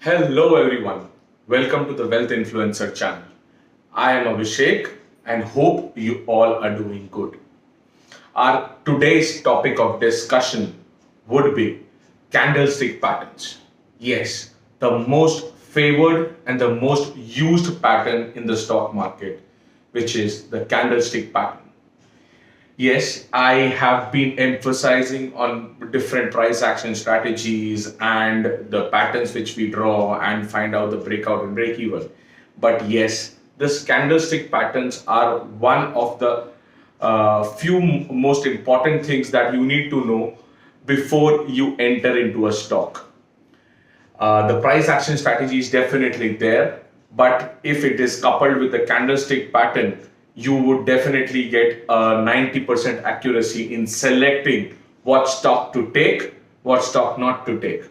Hello everyone, welcome to the Wealth Influencer channel. I am Abhishek and hope you all are doing good. Our today's topic of discussion would be candlestick patterns. Yes, the most favored and the most used pattern in the stock market, which is the candlestick pattern. Yes, I have been emphasizing on different price action strategies and the patterns which we draw and find out the breakout and break even. But yes, this candlestick patterns are one of the few most important things that you need to know before you enter into a stock. The price action strategy is definitely there, but if it is coupled with the candlestick pattern, you would definitely get a 90% accuracy in selecting what stock to take, what stock not to take.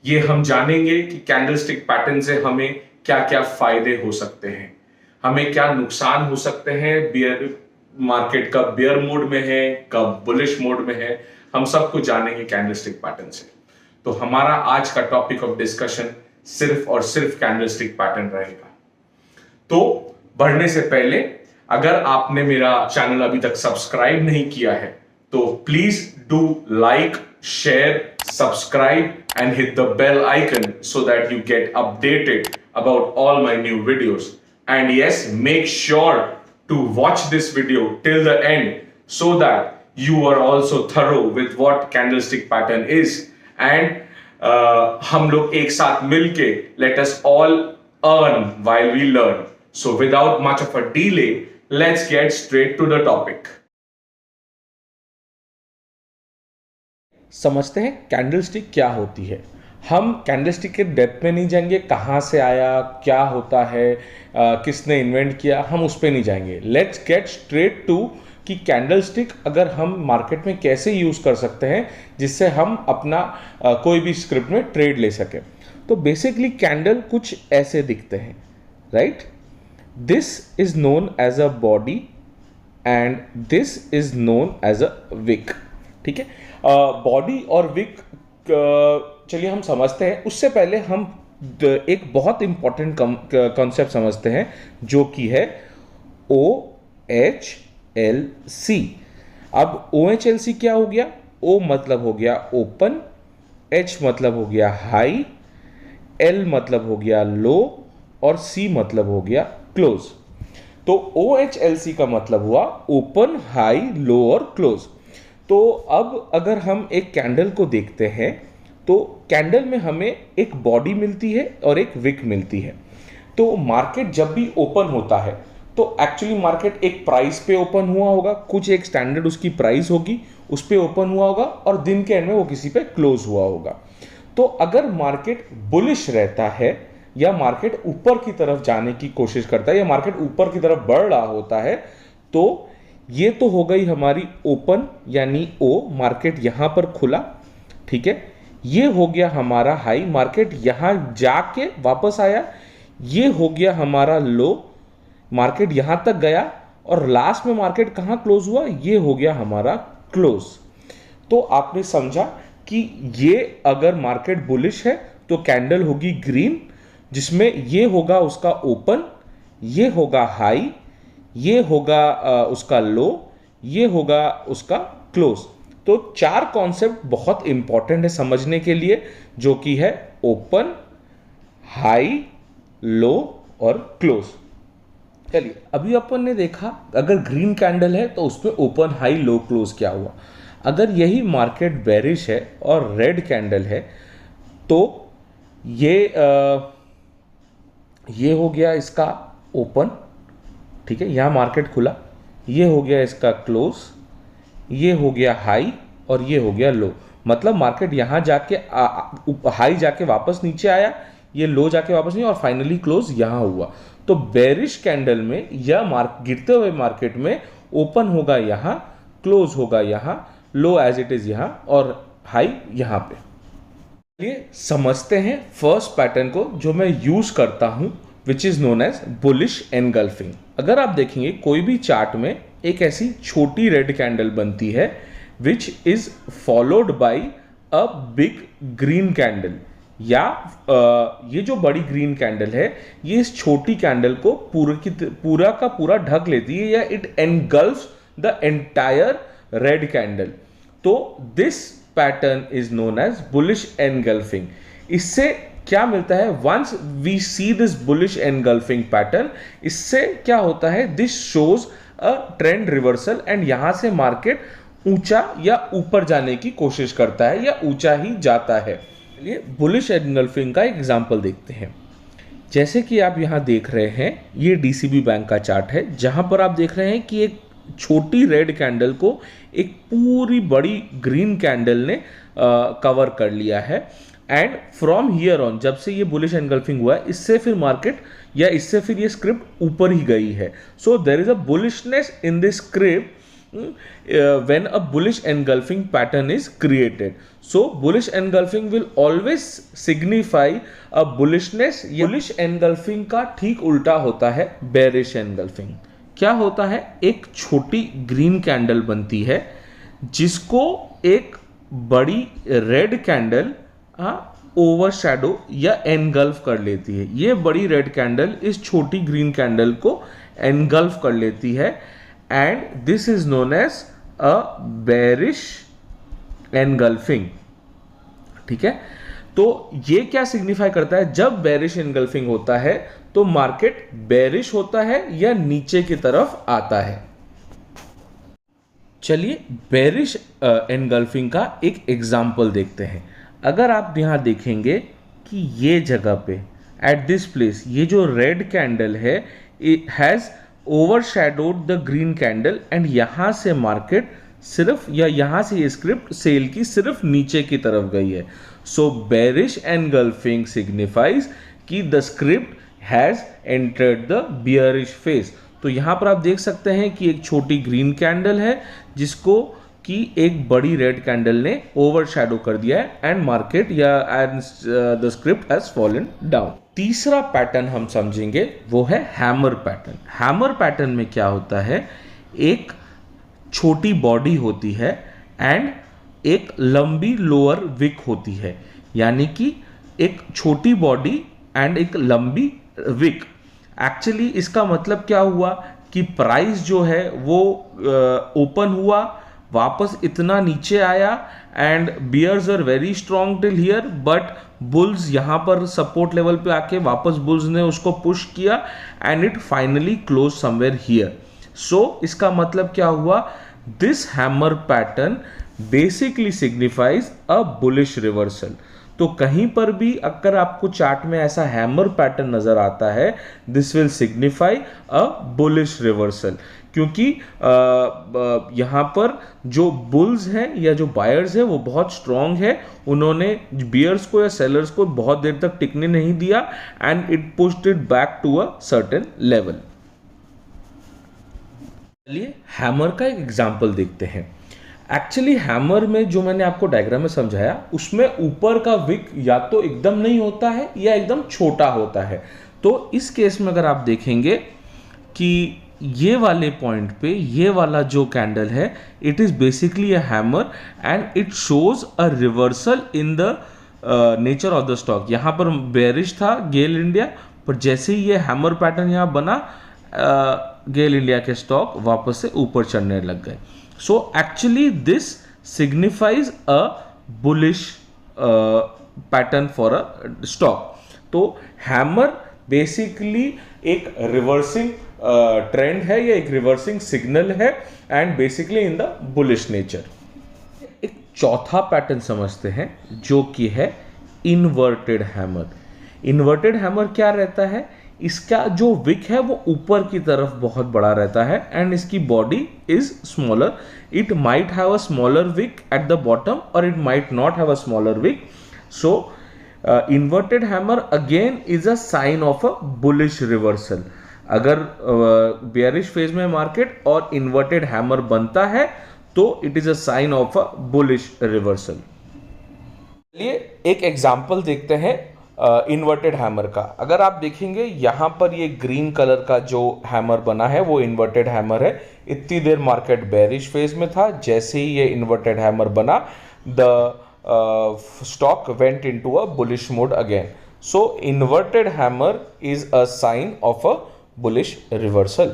ये हम जानेंगे कि candlestick pattern से हमें क्या क्या फायदे हो सकते हैं, हमें क्या नुकसान हो सकते हैं, बियर मार्केट कब बियर मोड में है, कब बुलिश मोड में है, हम सबको जानेंगे कैंडलस्टिक पैटर्न से। तो हमारा आज का टॉपिक ऑफ डिस्कशन सिर्फ और सिर्फ कैंडलस्टिक पैटर्न रहेगा। तो बढ़ने से पहले अगर आपने मेरा चैनल अभी तक सब्सक्राइब नहीं किया है तो please do like, share, subscribe and hit the bell icon so that you get updated about all my new videos. And yes, make sure to watch this video till the end so that you are also thorough with what candlestick pattern is. And हम लोग एक साथ मिलके let us all earn while we learn. So without much of a delay, let's get straight to the topic. समझते हैं candlestick क्या होती है। हम कैंडलस्टिक के डेप्थ में नहीं जाएंगे, कहाँ से आया, क्या होता है, किसने इन्वेंट किया, हम उस पर नहीं जाएंगे। लेट्स गेट स्ट्रेट टू कि कैंडलस्टिक अगर हम मार्केट में कैसे यूज़ कर सकते हैं जिससे हम अपना कोई भी स्क्रिप्ट में ट्रेड ले सकें। तो बेसिकली कैंडल कुछ ऐसे दिखते हैं, right. This is known as a body and this is known as a wick. ठीक है, बॉडी और विक चलिए हम समझते हैं। उससे पहले हम एक बहुत इंपॉर्टेंट कॉन्सेप्ट समझते हैं जो कि है OHLC। अब OHLC क्या हो गया? O मतलब हो गया ओपन, H मतलब हो गया हाई, L मतलब हो गया लो और C मतलब हो गया क्लोज। तो OHLC का मतलब हुआ ओपन, हाई, लो और क्लोज। तो अब अगर हम एक कैंडल को देखते हैं तो कैंडल में हमें एक बॉडी मिलती है और एक विक मिलती है। तो मार्केट जब भी ओपन होता है तो एक्चुअली मार्केट एक प्राइस पे ओपन हुआ होगा, कुछ एक स्टैंडर्ड उसकी प्राइस होगी, उस पे ओपन हुआ होगा और दिन के एंड में वो किसी पे क्लोज हुआ होगा। तो अगर मार्केट बुलिश रहता है या मार्केट ऊपर की तरफ जाने की कोशिश करता है या मार्केट ऊपर की तरफ बढ़ रहा होता है तो ये तो हो गई हमारी ओपन यानी O, मार्केट यहां पर खुला। ठीक है, ये हो गया हमारा हाई, मार्केट यहां जाके वापस आया। ये हो गया हमारा लो, मार्केट यहां तक गया और लास्ट में मार्केट कहां क्लोज हुआ, ये हो गया हमारा क्लोज। तो आपने समझा कि ये अगर मार्केट बुलिश है तो कैंडल होगी ग्रीन, जिसमें ये होगा उसका ओपन, ये होगा हाई, ये होगा उसका लो, ये होगा उसका क्लोज। तो चार कॉन्सेप्ट बहुत इंपॉर्टेंट है समझने के लिए, जो कि है ओपन, हाई, लो और क्लोज। चलिए अभी अपन ने देखा अगर ग्रीन कैंडल है तो उसमें ओपन, हाई, लो, क्लोज क्या हुआ। अगर यही मार्केट बेरिश है और रेड कैंडल है तो ये हो गया इसका ओपन। ठीक है, यहाँ मार्केट खुला, ये हो गया इसका क्लोज, ये हो गया हाई और ये हो गया लो। मतलब मार्केट यहाँ जाके हाई जाके वापस नीचे आया, ये लो जाके वापस नहीं और फाइनली क्लोज यहाँ हुआ। तो बेरिश कैंडल में या गिरते हुए मार्केट में ओपन होगा यहाँ, क्लोज होगा यहाँ, लो एज इट इज यहाँ और हाई यहाँ पे। चलिए समझते हैं फर्स्ट पैटर्न को जो मैं यूज करता हूं, which is known as bullish engulfing. अगर आप देखेंगे कोई भी चार्ट में एक ऐसी छोटी रेड कैंडल बनती है which is followed by a big green candle. या ये जो बड़ी ग्रीन कैंडल है ये इस छोटी कैंडल को पूरा का पूरा ढक लेती है, या it engulfs the entire red candle. तो this pattern is known as bullish engulfing. इससे क्या मिलता है, once we see this bullish engulfing pattern, इससे क्या होता है, this shows a trend reversal and यहां से मार्केट ऊंचा या ऊपर जाने की कोशिश करता है या ऊंचा ही जाता है। चलिए बुलिश एनगल्फिंग का एग्जांपल देखते हैं। जैसे कि आप यहां देख रहे हैं, ये डीसीबी बैंक का चार्ट है जहां पर आप देख रहे हैं कि एक छोटी रेड कैंडल को एक पूरी बड़ी ग्रीन कैंडल ने कवर कर लिया है। एंड फ्रॉम हियर ऑन, जब से ये बुलिश एनगल्फिंग हुआ है, इससे फिर मार्केट या इससे फिर ये स्क्रिप्ट ऊपर ही गई है। So there is a bullishness in this script when a bullish engulfing pattern is created. So bullish engulfing will always signify a bullishness. bullish engulfing का ठीक उल्टा होता है bearish engulfing। क्या होता है, एक छोटी ग्रीन कैंडल बनती है जिसको एक बड़ी रेड कैंडल ओवरशैडो या एनगल्फ कर लेती है। ये बड़ी रेड कैंडल इस छोटी ग्रीन कैंडल को एनगल्फ कर लेती है and this is known as a bearish engulfing। ठीक है, तो ये क्या सिग्निफाई करता है, जब bearish engulfing होता है तो मार्केट bearish होता है या नीचे की तरफ आता है। चलिए bearish engulfing का एक एग्जांपल देखते हैं। अगर आप यहां देखेंगे कि ये जगह पे at this place ये जो रेड कैंडल है, it has overshadowed the green candle and यहां से मार्केट सिर्फ या यहां से ये स्क्रिप्ट सेल की सिर्फ नीचे की तरफ गई है। सो बेरिश एनगल्फिंग सिग्निफाइज कि the script has entered the bearish phase. तो यहां पर आप देख सकते हैं कि एक छोटी ग्रीन कैंडल है जिसको कि एक बड़ी रेड कैंडल ने ओवरशैडो कर दिया है एंड मार्केट या the script has fallen down. तीसरा पैटर्न हम समझेंगे वो है हैमर पैटर्न। हैमर पैटर्न में क्या होता है, एक छोटी बॉडी होती है एंड एक लंबी लोअर विक होती है, यानी कि एक छोटी बॉडी एंड एक लंबी विक। एक्चुअली इसका मतलब क्या हुआ कि प्राइस जो है वो ओपन हुआ, वापस इतना नीचे आया and bears are very strong till here, but bulls यहां पर सपोर्ट लेवल पे आके वापस बुल्स ने उसको पुश किया and it finally close somewhere here. So इसका मतलब क्या हुआ, this hammer pattern basically signifies a bullish reversal. तो कहीं पर भी अगर आपको चार्ट में ऐसा हैमर पैटर्न नजर आता है, this will signify a bullish reversal, क्योंकि यहाँ पर जो बुल्स हैं या जो बायर्स हैं वो बहुत स्ट्रांग है, उन्होंने बियर्स को या सेलर्स को बहुत देर तक टिकने नहीं दिया and it pushed it back to a certain level. चलिए हैमर का एक एग्जांपल देखते हैं। एक्चुअली हैमर में जो मैंने आपको डायग्राम में समझाया उसमें ऊपर का विक या तो एकदम नहीं होता है या एकदम छोटा होता है। तो इस केस में अगर आप देखेंगे कि ये वाले पॉइंट पे ये वाला जो कैंडल है, it is basically a hammer and it shows a reversal in the nature of the stock. यहाँ पर बेरिश था गेल इंडिया, पर जैसे ही ये हैमर पैटर्न यहाँ बना, गेल इंडिया के स्टॉक वापस से ऊपर चढ़ने लग गए। So actually this signifies a bullish pattern for a stock. तो हैमर बेसिकली एक रिवर्सिंग ट्रेंड है या एक रिवर्सिंग सिग्नल है and basically in the bullish nature. एक चौथा पैटर्न समझते हैं जो कि है इन्वर्टेड हैमर। इन्वर्टेड हैमर क्या रहता है, इसका जो विक है वो ऊपर की तरफ बहुत बड़ा रहता है एंड इसकी body is smaller. It might have a smaller wick at the bottom और it might not have a smaller wick. So inverted hammer again is a sign of a bullish reversal. अगर bearish phase में market और inverted hammer बनता है तो it is a sign of a bullish reversal. चलिए एक example देखते हैं इन्वर्टेड हैमर का। अगर आप देखेंगे यहाँ पर ये ग्रीन कलर का जो हैमर बना है वो इन्वर्टेड हैमर है। इतनी देर मार्केट बेयरिश फेज में था, जैसे ही ये इन्वर्टेड हैमर बना the stock went into a bullish mode again. So inverted hammer is a sign of a bullish reversal.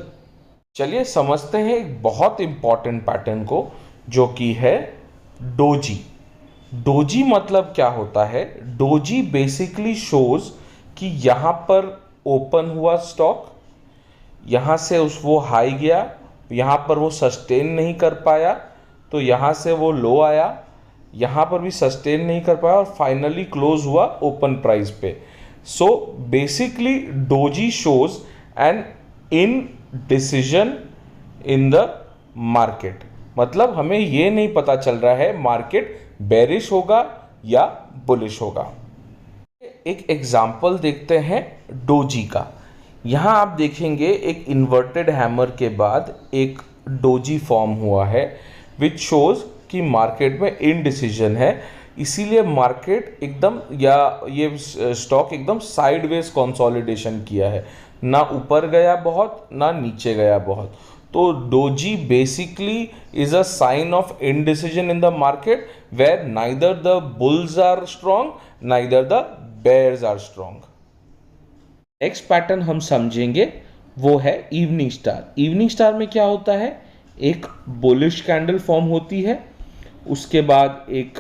चलिए समझते हैं एक बहुत इंपॉर्टेंट पैटर्न को, जो कि है डोजी. डोजी मतलब क्या होता है? डोजी बेसिकली शोज कि यहाँ पर ओपन हुआ स्टॉक, यहाँ से वो हाई गया, यहाँ पर वो सस्टेन नहीं कर पाया, तो यहाँ से वो लो आया, यहाँ पर भी सस्टेन नहीं कर पाया और फाइनली क्लोज हुआ ओपन प्राइस पे. So basically doji shows N in decision in the market. मतलब हमें ये नहीं पता चल रहा है मार्केट बेरिश होगा या बुलिश होगा. एक एग्जाम्पल देखते हैं डोजी का. यहाँ आप देखेंगे एक इन्वर्टेड हैमर के बाद एक डोजी फॉर्म हुआ है, विच शोज कि मार्केट में इनडिसीजन है. इसीलिए मार्केट एकदम, या ये स्टॉक एकदम साइडवेज कंसोलिडेशन किया है, ना ऊपर गया बहुत ना नीचे गया बहुत. तो doji basically is a sign of indecision in the market where neither the bulls are strong neither the bears are strong. Next pattern हम समझेंगे वो है इवनिंग स्टार. इवनिंग स्टार में क्या होता है? एक बुलिश कैंडल फॉर्म होती है, उसके बाद एक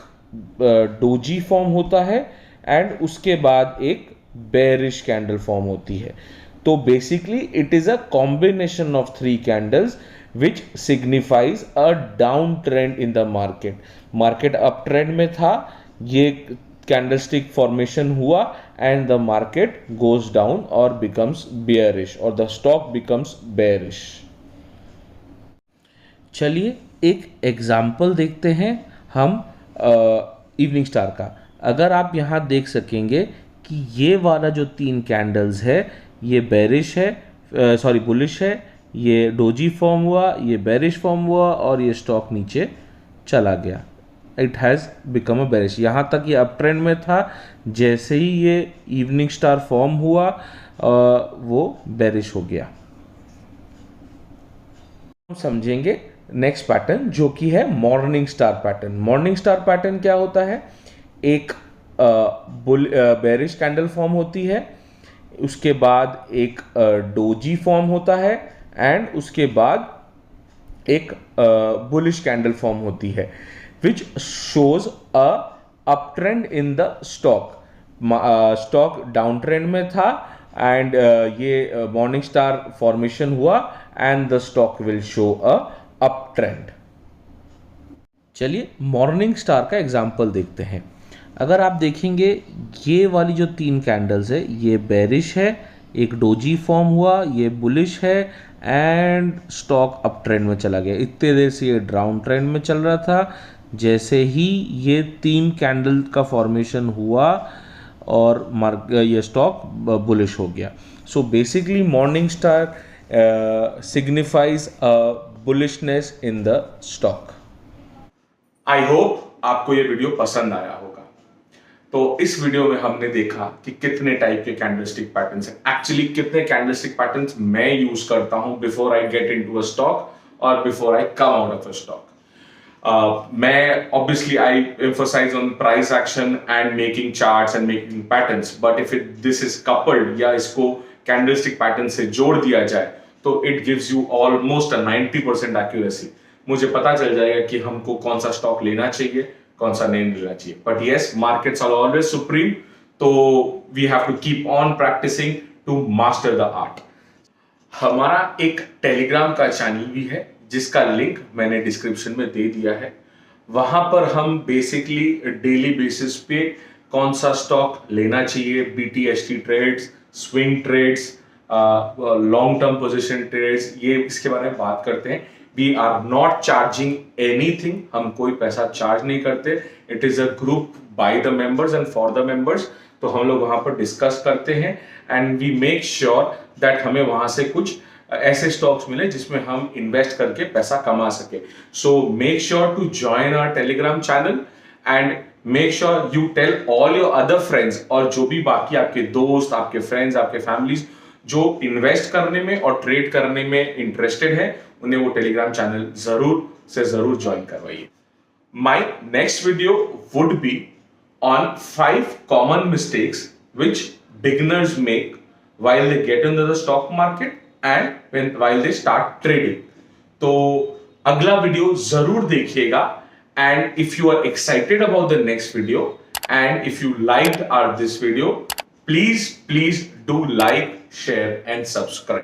डोजी फॉर्म होता है एंड उसके बाद एक बेरिश कैंडल फॉर्म होती है. तो basically it is a combination of three candles which signifies a down trend in the market. Market up trend में था, ये कैंडलस्टिक फॉर्मेशन हुआ and the market goes down और बिकम्स बेयरिश और the stock becomes bearish. चलिए एक example देखते हैं हम इवनिंग स्टार का. अगर आप यहाँ देख सकेंगे कि ये वाला जो तीन कैंडल्स है ये बेरिश है, सॉरी बुलिश है, ये डोजी फॉर्म हुआ, ये बेरिश फॉर्म हुआ और ये स्टॉक नीचे चला गया. It has become a bearish. यहाँ तक ये अप ट्रेंड में था, जैसे ही ये इवनिंग स्टार फॉर्म हुआ वो बेरिश हो गया. हम समझेंगे नेक्स्ट पैटर्न जो कि है morning star pattern. Morning star pattern क्या होता है? एक बेरिश कैंडल फॉर्म होती है, उसके बाद एक डोजी फॉर्म होता है एंड उसके बाद एक बुलिश कैंडल फॉर्म होती है, which shows a up trend in the stock. Stock down trend में था एंड ये मॉर्निंग स्टार फॉर्मेशन हुआ and the stock will show a up trend. चलिए मॉर्निंग स्टार का एग्जाम्पल देखते हैं. अगर आप देखेंगे ये वाली जो तीन कैंडल्स है ये बेरिश है, एक डोजी फॉर्म हुआ, ये बुलिश है एंड स्टॉक अप ट्रेंड में चला गया. इतने देर से ये डाउन ट्रेंड में चल रहा था, जैसे ही ये तीन कैंडल का फॉर्मेशन हुआ और ये स्टॉक बुलिश हो गया. So basically morning star signifies a bullishness in the stock. I hope आपको ये वीडियो पसंद आया होगा. तो इस वीडियो में हमने देखा कि कितने टाइप के कैंडलस्टिक पैटर्न्स हैं. एक्चुअली कितने कैंडलस्टिक पैटर्न्स मैं यूज करता हूं before I get into a stock और before I come out of a stock. मैं obviously I emphasize on price action and making charts and making patterns, but if this is coupled या इसको candlestick pattern से जोड़ दिया जाए तो it gives you almost a 90% accuracy. मुझे पता चल जाएगा कि हमको कौन सा स्टॉक लेना चाहिए, कौन सा नहीं लेना चाहिए. But yes, markets are always supreme, तो we have to keep on practicing to master the art. हमारा एक टेलीग्राम का चैनल भी है जिसका लिंक मैंने डिस्क्रिप्शन में दे दिया है. वहां पर हम बेसिकली डेली बेसिस पे कौन सा स्टॉक लेना चाहिए, BTST trades, swing trades, long term position trades, ये इसके बारे में बात करते हैं. We are not charging anything, हम कोई पैसा चार्ज नहीं करते. It is a group by the members and for the members. तो हम लोग वहां पर डिस्कस करते हैं and we make sure that हमें वहां से कुछ ऐसे स्टॉक्स मिले जिसमें हम इन्वेस्ट करके पैसा कमा सके. So make sure to join our Telegram channel and make sure you tell all your other friends, और जो भी बाकी आपके दोस्त, आपके फ्रेंड्स, आपके फैमिलीज जो इन्वेस्ट करने में और ट्रेड करने में इंटरेस्टेड है, उन्हें वो टेलीग्राम चैनल जरूर से जरूर ज्वाइन करवाइए. my next video would be on 5 common mistakes which beginners make while they get into the stock market and while they start trading. तो अगला वीडियो जरूर देखिएगा. And if you are excited about the next video and if you liked this video, please do like, share and subscribe.